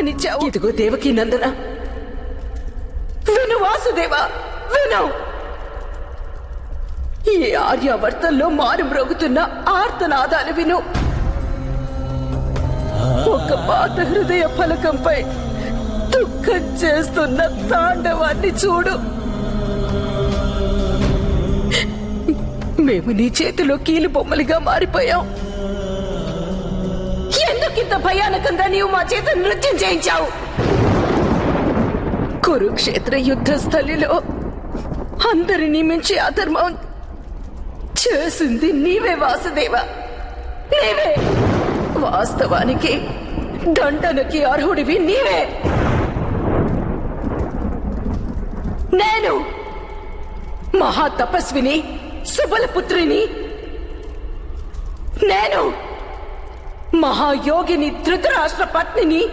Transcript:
నిచ్చావు. ఇదిగో దేవకీ నందన, విను వాసుదేవ, విను. ఈ ఆర్యావర్తంలో మారుమ్రోగుతున్న ఆర్తనాదాలు విను. ఒక పాత హృదయ ఫలకంపై దుఃఖం చేస్తున్న తాండవాన్ని చూడు. మేము నీ చేతిలో కీలు బొమ్మలుగా మారిపోయాం. ఎందుకింత భయానకంగా నీవు మా చేత నృత్యం చేయించావు? కురుక్షేత్ర యుద్ధ స్థలిలో అందరినీ మించి అధర్మం చేసింది నీవే వాసుదేవ, నీవే. వాస్తవానికి దండనకి అర్హుడివి నీవే. నేను మహాతపస్విని, సుబలపుత్రిని. నేను మహాయోగిని, ధృతరాష్ట్ర పత్నిని.